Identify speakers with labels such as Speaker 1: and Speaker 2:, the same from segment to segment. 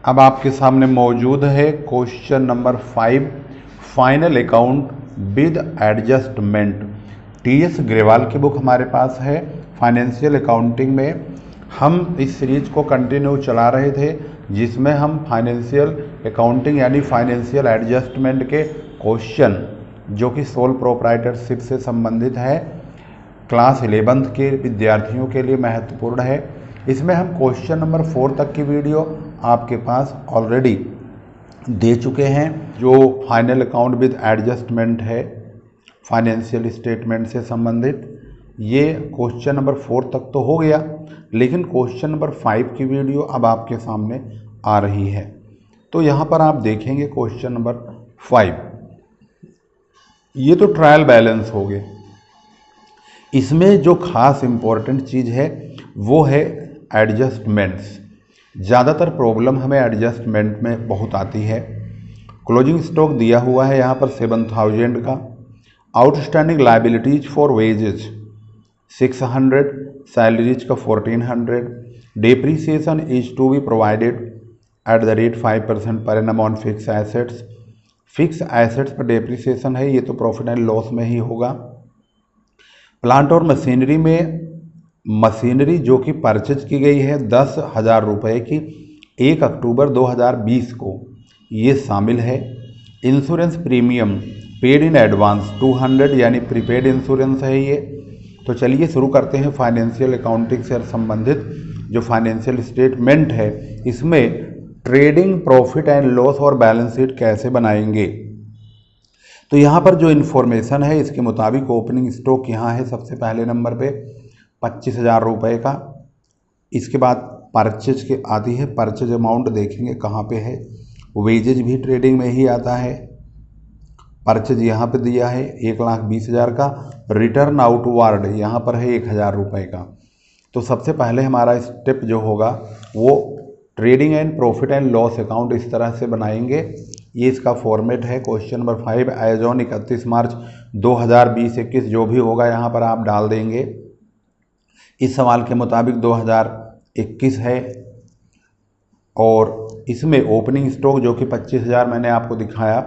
Speaker 1: अब आपके सामने मौजूद है question number 5, final account with adjustment. TS Grewal की बुक हमारे पास है। फाइनेंशियल अकाउंटिंग में हम इस सीरीज को कंटिन्यू चला रहे थे, जिसमें हम फाइनेंशियल अकाउंटिंग यानी फाइनेंशियल एडजस्टमेंट के क्वेश्चन जो कि सोल प्रोप्राइटरशिप से संबंधित है, क्लास 11th के विद्यार्थियों के लिए महत्वपूर्ण है। इसमें हम क्वेश्चन नंबर 4 तक की वीडियो आपके पास ऑलरेडी दे चुके हैं। जो फाइनल अकाउंट विद एडजस्टमेंट है फाइनेंशियल स्टेटमेंट से संबंधित, ये क्वेश्चन नंबर 4 तक तो हो गया, लेकिन क्वेश्चन नंबर 5 की वीडियो अब आपके सामने आ रही है। तो यहाँ पर आप देखेंगे क्वेश्चन नंबर 5, ये तो ट्रायल बैलेंस हो गए। इसमें जो खास इम्पोर्टेंट चीज़ है वो है एडजस्टमेंट्स। ज़्यादातर प्रॉब्लम हमें एडजस्टमेंट में बहुत आती है। क्लोजिंग स्टॉक दिया हुआ है यहाँ पर 7000 का, outstanding liabilities for wages 600, salaries का 1400, depreciation is to be provided at the rate 5% per annum on fix assets. Fix assets पर डेप्रीसिएशन है, ये तो प्रॉफिट एंड लॉस में ही होगा। प्लांट और मशीनरी में मशीनरी जो कि परचेज की गई है 10,000 रुपये की 1 अक्टूबर 2020 को, ये शामिल है। Insurance premium paid in advance 200 यानी प्रीपेड इंश्योरेंस है ये। तो चलिए शुरू करते हैं फाइनेंशियल अकाउंटिंग से संबंधित जो फाइनेंशियल स्टेटमेंट है, इसमें ट्रेडिंग प्रॉफिट एंड लॉस और बैलेंस शीट कैसे बनाएंगे। तो यहाँ पर जो इन्फॉर्मेशन है इसके मुताबिक ओपनिंग स्टॉक यहाँ है सबसे पहले नंबर पे 25,000 रुपये का। इसके बाद परचेज के आती है, परचेज अमाउंट देखेंगे कहाँ पे है। वेजेज भी ट्रेडिंग में ही आता है, परचेज यहाँ पे दिया है 1,20,000 का। रिटर्न आउटवार्ड यहाँ पर है 1,000 रुपये का। तो सबसे पहले हमारा स्टेप जो होगा वो trading and profit and loss account इस तरह से बनाएंगे। ये इसका फॉर्मेट है। क्वेश्चन नंबर 5 एज ऑन 31 मार्च 2020-21 जो भी होगा यहाँ पर आप डाल देंगे। इस सवाल के मुताबिक 2021 है और इसमें ओपनिंग स्टॉक जो कि 25,000 मैंने आपको दिखाया,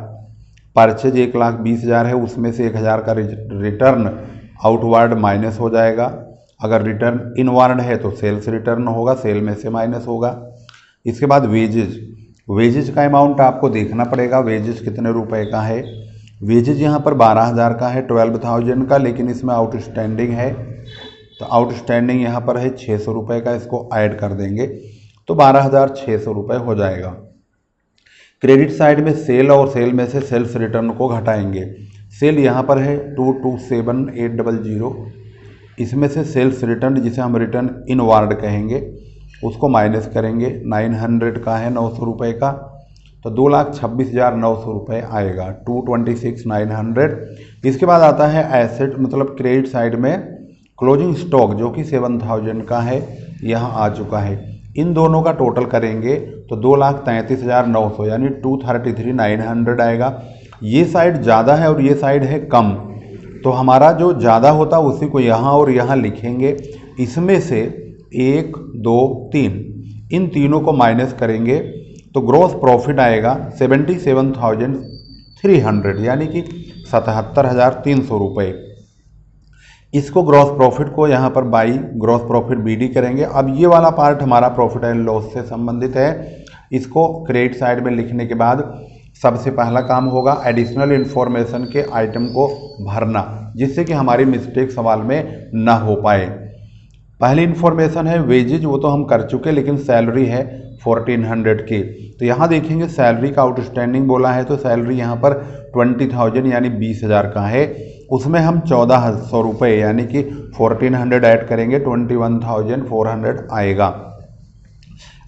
Speaker 1: परचेज 1,20,000 है, उसमें से 1,000 का रिटर्न आउटवार्ड माइनस हो जाएगा। अगर रिटर्न इनवार्ड है तो सेल्स रिटर्न होगा, सेल में से माइनस होगा। इसके बाद वेजेज, वेजेज का अमाउंट आपको देखना पड़ेगा, वेजेज कितने रुपए का है। वेजेज यहाँ पर 12,000 का है, 12,000 का, लेकिन इसमें आउटस्टैंडिंग है तो आउटस्टैंडिंग यहाँ पर है 600 रुपये का, इसको ऐड कर देंगे तो 12,600 रुपये हो जाएगा। क्रेडिट साइड में सेल और सेल में से सेल्स रिटर्न को घटाएंगे। सेल यहाँ पर है 227,800, इसमें से सेल्स रिटर्न जिसे हम रिटर्न इनवार्ड कहेंगे उसको माइनस करेंगे। 900 का है 900 रुपये का, तो 2,26,900 रुपये आएगा, 226,900। इसके बाद आता है एसेट, मतलब क्रेडिट साइड में क्लोजिंग स्टॉक जो कि 7,000 का है, यहाँ आ चुका है। इन दोनों का टोटल करेंगे तो 2,33,900 यानी 233,900 आएगा। ये साइड ज़्यादा है और ये साइड है कम, तो हमारा जो ज़्यादा होता है उसी को यहाँ और यहाँ लिखेंगे। इसमें से 1, 2, 3 इन तीनों को माइनस करेंगे तो ग्रॉस प्रॉफिट आएगा 77,300 यानी कि 77,300 रुपये। इसको ग्रॉस प्रॉफिट को यहाँ पर बाई ग्रॉस प्रॉफिट बीडी करेंगे। अब ये वाला पार्ट हमारा प्रॉफिट एंड लॉस से संबंधित है। इसको क्रेडिट साइड में लिखने के बाद सबसे पहला काम होगा एडिशनल इन्फॉर्मेशन के आइटम को भरना, जिससे कि हमारी मिस्टेक सवाल में ना हो पाए। पहली इन्फॉर्मेशन है वेजेज, वो तो हम कर चुके, लेकिन सैलरी है 1400 की। तो यहाँ देखेंगे सैलरी का आउटस्टैंडिंग बोला है, तो सैलरी यहाँ पर 20,000 यानी 20,000 का है। उसमें हम 1,400 रुपये यानी कि 1400 ऐड करेंगे, 21,400 आएगा।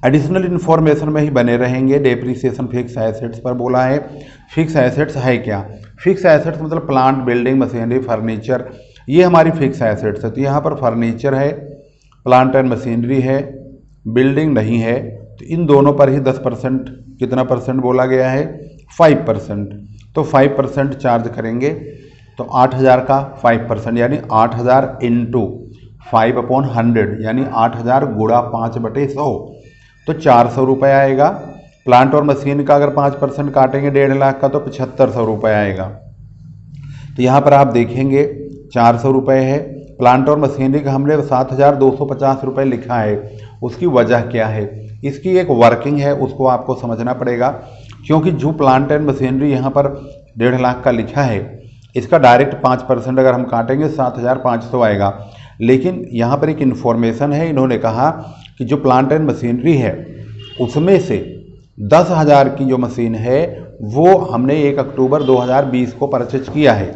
Speaker 1: एडिशनल इन्फॉर्मेशन में ही बने रहेंगे। डेप्रीसिएशन फिक्स एसेट्स पर बोला है। फिक्स एसेट्स है क्या? फिक्स एसेट्स मतलब प्लांट, बिल्डिंग, मशीनरी, फर्नीचर, ये हमारी फिक्स एसेट्स है। तो यहाँ पर फर्नीचर है, प्लांट एंड मशीनरी है, बिल्डिंग नहीं है, तो इन दोनों पर ही 10% कितना परसेंट बोला गया है? 5%। तो 5% चार्ज करेंगे तो 8,000 का 5% यानी 8,000 इंटू 5/100 यानी 8,000 गुणा 5/100 तो 400 रुपये आएगा। प्लांट और मशीन का अगर 5% काटेंगे 1.5 लाख का तो 7500 रुपये आएगा। तो यहाँ पर आप देखेंगे 400 रुपये है। प्लांट और मशीनरी का हमने 7250 रुपये लिखा है, उसकी वजह क्या है, इसकी एक वर्किंग है, उसको आपको समझना पड़ेगा। क्योंकि जो प्लांट एंड मशीनरी यहाँ पर 1.5 लाख का लिखा है, इसका डायरेक्ट 5% अगर हम काटेंगे 7500 आएगा। लेकिन यहाँ पर एक इन्फॉर्मेशन है, इन्होंने कहा कि जो प्लांट एंड मशीनरी है उसमें से 10,000 की जो मशीन है वो हमने 1 अक्टूबर 2020 को परचेज किया है।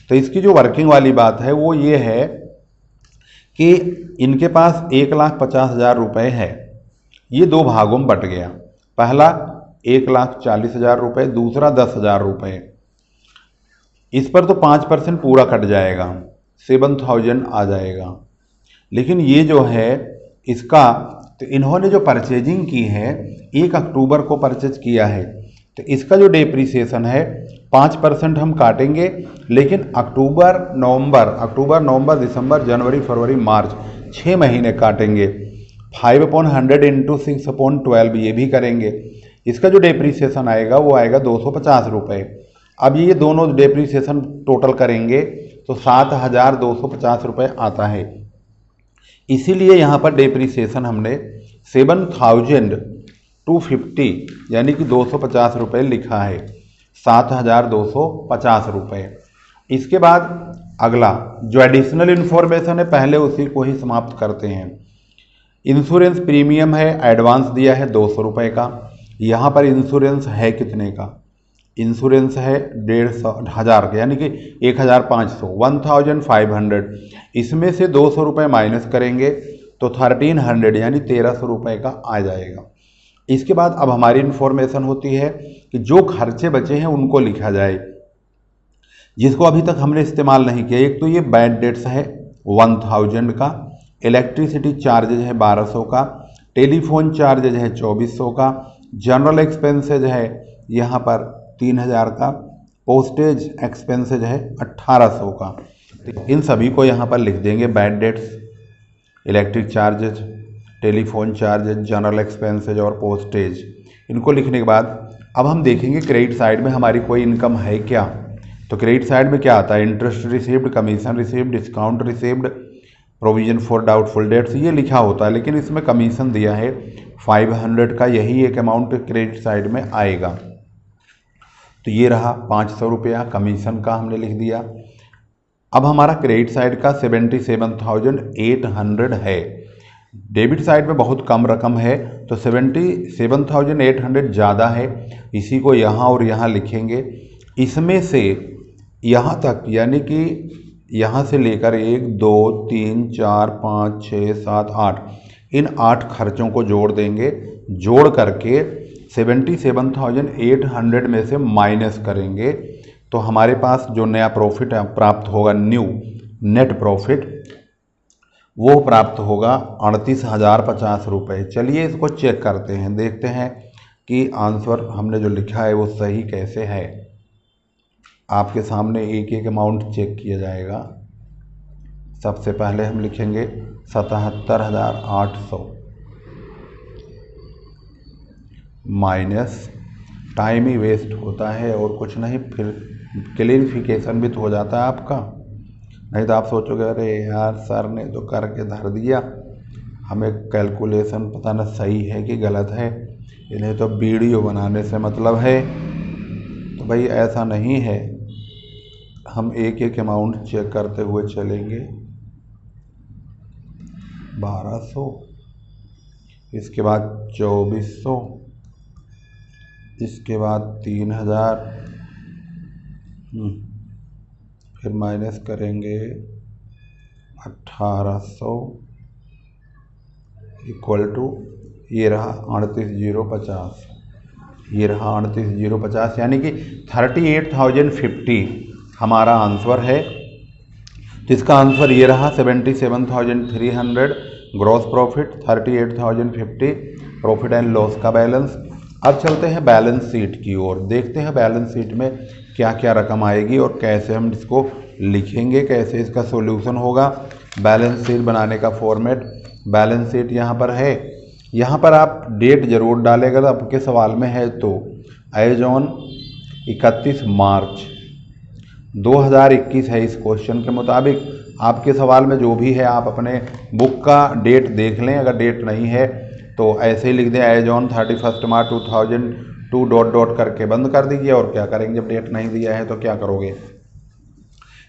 Speaker 1: तो इसकी जो वर्किंग वाली बात है वो ये है कि इनके पास 1,50,000 रुपये है। ये दो भागों में बट गया, पहला 1,40,000 रुपये, दूसरा 10,000 रुपये। इस पर तो 5% पूरा कट जाएगा, 7,000 आ जाएगा। लेकिन ये जो है इसका, तो इन्होंने जो परचेजिंग की है 1 अक्टूबर को परचेज किया है, तो इसका जो डेप्रीसिएशन है 5% हम काटेंगे। लेकिन अक्टूबर नवंबर दिसंबर जनवरी फरवरी मार्च 6 महीने काटेंगे। 5/100 इंटू 6/12 ये भी करेंगे। इसका जो डेप्रीसिएशन आएगा वो आएगा 250 रुपये। अब ये दोनों डेप्रीसिएशन टोटल करेंगे तो 7,250 रुपये आता है। इसीलिए यहाँ पर डेप्रीसिएशन हमने 7,250 यानी कि 250 रुपये लिखा है, 7,250 रुपये। इसके बाद अगला जो एडिशनल इन्फॉर्मेशन है पहले उसी को ही समाप्त करते हैं। इंश्योरेंस प्रीमियम है, एडवांस दिया है 200 रुपये का। यहाँ पर इंश्योरेंस है कितने का, इंश्योरेंस है 1,500 का, यानी कि 1,500, 1,500। इसमें से 200 रुपये माइनस करेंगे तो 1,300 यानी 1,300 रुपये का आ जाएगा। इसके बाद अब हमारी इन्फॉर्मेशन होती है कि जो खर्चे बचे हैं उनको लिखा जाए, जिसको अभी तक हमने इस्तेमाल नहीं किया। एक तो ये बैड डेट्स है 1,000 का, इलेक्ट्रिसिटी चार्जेज है 1,200 का, टेलीफोन चार्जेज है 2,400 का, जनरल एक्सपेंसेज है यहाँ पर 3,000 का, पोस्टेज एक्सपेंसेज है 1,800 का। इन सभी को यहाँ पर लिख देंगे, bad debts, electric charges, telephone charges, general expenses और पोस्टेज। इनको लिखने के बाद अब हम देखेंगे क्रेडिट साइड में हमारी कोई इनकम है क्या। तो क्रेडिट साइड में क्या आता है, interest received, commission received, discount received, provision for doubtful debts, ये लिखा होता है। लेकिन इसमें कमीशन दिया है 500 का, यही एक अमाउंट क्रेडिट साइड में आएगा। तो ये रहा 500 रुपया कमीशन का हमने लिख दिया। अब हमारा क्रेडिट साइड का 77,800 है। डेबिट साइड में बहुत कम रकम है तो 77,800 ज़्यादा है, इसी को यहाँ और यहाँ लिखेंगे। इसमें से यहाँ तक यानी कि यहाँ से लेकर 1 2 3 4 5 6 7 8 इन 8 खर्चों को जोड़ देंगे। जोड़ करके 77,800 में से माइनस करेंगे तो हमारे पास जो नया प्रॉफिट प्राप्त होगा, न्यू नेट प्रॉफिट, वो प्राप्त होगा 38,050 रुपये। चलिए इसको चेक करते हैं, देखते हैं कि आंसर हमने जो लिखा है वो सही कैसे है। आपके सामने एक एक अमाउंट चेक किया जाएगा। सबसे पहले हम लिखेंगे 77,800 माइनस, टाइम ही वेस्ट होता है और कुछ नहीं, फिर क्लियरिफिकेशन भी तो हो जाता है आपका। नहीं तो आप सोचोगे अरे यार सर ने तो करके धर दिया, हमें कैलकुलेशन पता न सही है कि गलत है, इन्हें तो वीडियो बनाने से मतलब है। तो भाई ऐसा नहीं है, हम एक एक अमाउंट चेक करते हुए चलेंगे। 1,200, इसके बाद 2,400, इसके बाद 3,000, फिर माइनस करेंगे 1,800 इक्वल टू ये रहा 38,050, ये रहा 38,050 यानी कि 38,050 हमारा आंसर है। तो इसका आंसर ये रहा 77,300 gross profit, 38,050 profit and loss का बैलेंस। अब चलते हैं बैलेंस शीट की ओर, देखते हैं बैलेंस शीट में क्या क्या रकम आएगी और कैसे हम इसको लिखेंगे, कैसे इसका सॉल्यूशन होगा। बैलेंस शीट बनाने का फॉर्मेट, बैलेंस शीट यहाँ पर है यहाँ पर आप डेट जरूर डालेगा, तो आपके सवाल में है तो एज ऑन 31 मार्च 2021 है। इस क्वेश्चन के मुताबिक आपके सवाल में जो भी है आप अपने बुक का डेट देख लें, अगर डेट नहीं है तो ऐसे ही लिख दें as on 31 March 2002 dot dot करके बंद कर दीजिए। और क्या करेंगे, जब डेट नहीं दिया है तो क्या करोगे,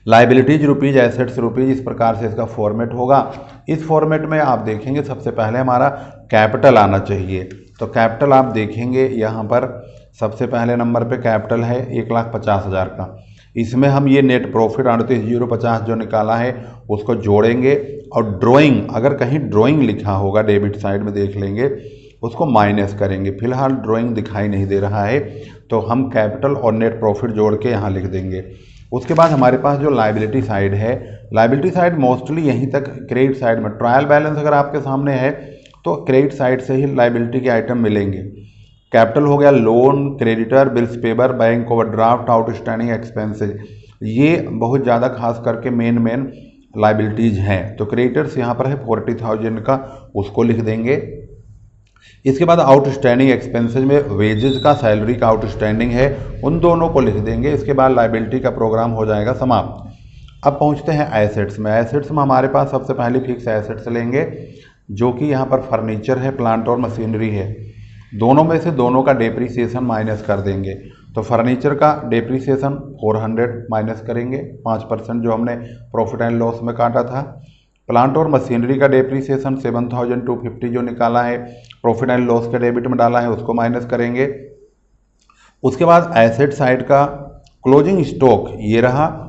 Speaker 1: लाइबिलिटीज रुपीज एसेट्स रुपीज, इस प्रकार से इसका फॉर्मेट होगा। इस फॉर्मेट में आप देखेंगे सबसे पहले हमारा कैपिटल आना चाहिए। तो कैपिटल आप देखेंगे यहाँ पर सबसे पहले नंबर पे कैपिटल है 1,50,000 का। इसमें हम ये नेट प्रॉफिट 38,050 जो निकाला है उसको जोड़ेंगे, और ड्राइंग अगर कहीं ड्राइंग लिखा होगा डेबिट साइड में देख लेंगे, उसको माइनस करेंगे। फिलहाल ड्राइंग दिखाई नहीं दे रहा है तो हम कैपिटल और नेट प्रॉफिट जोड़ के यहाँ लिख देंगे। उसके बाद हमारे पास जो लाइबिलिटी साइड है, लाइबिलिटी साइड मोस्टली यहीं तक क्रेडिट साइड में, ट्रायल बैलेंस अगर आपके सामने है तो क्रेडिट साइड से ही लाइबिलिटी के आइटम मिलेंगे। कैपिटल हो गया loan, creditor, bills payable, bank overdraft, outstanding expenses, ये बहुत ज़्यादा खास करके मेन लाइबिलिटीज़ हैं। तो क्रेडिटर्स यहाँ पर है 40,000 का, उसको लिख देंगे। इसके बाद आउटस्टैंडिंग एक्सपेंसेज में वेजेस का, सैलरी का आउटस्टैंडिंग है, उन दोनों को लिख देंगे। इसके बाद लाइबिलिटी का प्रोग्राम हो जाएगा समाप्त। अब पहुंचते हैं एसेट्स में। एसेट्स में हमारे पास सबसे पहले फिक्स एसेट्स लेंगे, जो कि यहाँ पर फर्नीचर है, प्लांट और मशीनरी है। दोनों में से दोनों का डेप्रीसिएशन माइनस कर देंगे। तो फर्नीचर का डेप्रीसिएशन 400 माइनस करेंगे, 5% जो हमने प्रॉफिट एंड लॉस में काटा था। प्लांट और मशीनरी का डेप्रीसिएशन 7,250 जो निकाला है प्रॉफिट एंड लॉस के डेबिट में डाला है, उसको माइनस करेंगे। उसके बाद एसेट साइड का क्लोजिंग स्टॉक ये रहा,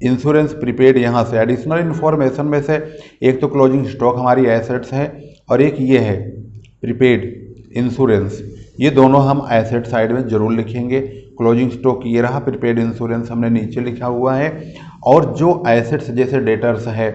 Speaker 1: इंश्योरेंस प्रीपेड, यहाँ से एडिशनल इन्फॉर्मेशन में से एक तो क्लोजिंग स्टॉक हमारी एसेट्स है और एक ये है प्रीपेड इंश्योरेंस, ये दोनों हम एसेट साइड में जरूर लिखेंगे। क्लोजिंग स्टॉक ये रहा, प्रीपेड इंश्योरेंस हमने नीचे लिखा हुआ है। और जो एसेट्स जैसे डेटर्स है,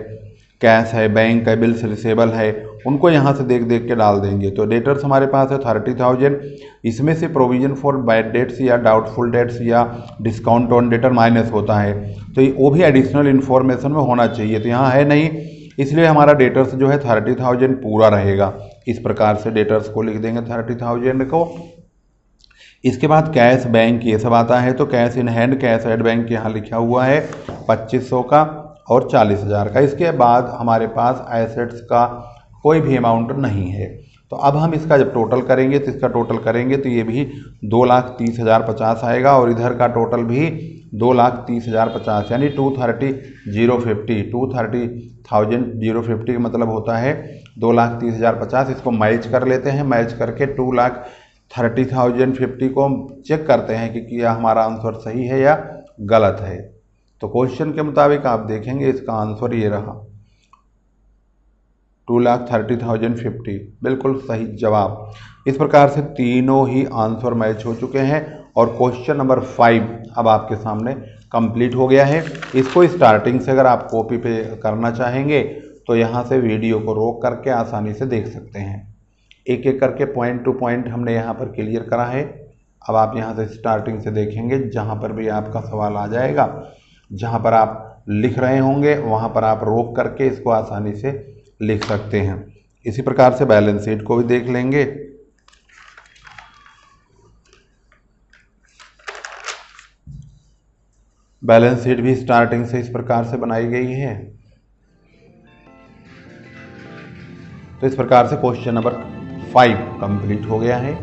Speaker 1: कैश है, बैंक है, बिल्स रिसेबल है, उनको यहाँ से देख देख के डाल देंगे। तो डेटर्स हमारे पास है 30,000, इसमें से प्रोविजन फॉर बैड डेट्स या डाउटफुल डेट्स या डिस्काउंट ऑन डेटर माइनस होता है, तो वो भी एडिशनल इन्फॉर्मेशन में होना चाहिए, तो यहाँ है नहीं, इसलिए हमारा डेटर्स जो है 30,000 पूरा रहेगा। इस प्रकार से डेटर्स को लिख देंगे 30,000 को। इसके बाद कैश, बैंक ये सब आता है, तो cash in hand, cash at bank यहाँ लिखा हुआ है 2,500 का और 40,000 का। इसके बाद हमारे पास एसेट्स का कोई भी अमाउंट नहीं है। तो अब हम इसका जब टोटल करेंगे तो इसका टोटल करेंगे तो ये भी 2,30,050 आएगा, और इधर का टोटल भी 2,30,050 यानी 230,050 का मतलब होता है 2,30,050। इसको मैच कर लेते हैं, मैच करके 2,30,050 को चेक करते हैं कि क्या हमारा आंसर सही है या गलत है। तो क्वेश्चन के मुताबिक आप देखेंगे इसका आंसर ये रहा 2,30,050, बिल्कुल सही जवाब। इस प्रकार से तीनों ही आंसर मैच हो चुके हैं और क्वेश्चन नंबर 5 अब आपके सामने कंप्लीट हो गया है। इसको स्टार्टिंग से अगर आप कॉपी पे करना चाहेंगे तो यहाँ से वीडियो को रोक करके आसानी से देख सकते हैं। एक एक करके पॉइंट टू पॉइंट हमने यहाँ पर क्लियर करा है। अब आप यहाँ से स्टार्टिंग से देखेंगे, जहाँ पर भी आपका सवाल आ जाएगा, जहाँ पर आप लिख रहे होंगे वहाँ पर आप रोक करके इसको आसानी से लिख सकते हैं। इसी प्रकार से बैलेंस शीट को भी देख लेंगे। बैलेंस शीट भी स्टार्टिंग से इस प्रकार से बनाई गई है। तो इस प्रकार से क्वेश्चन नंबर 5 कंप्लीट हो गया है।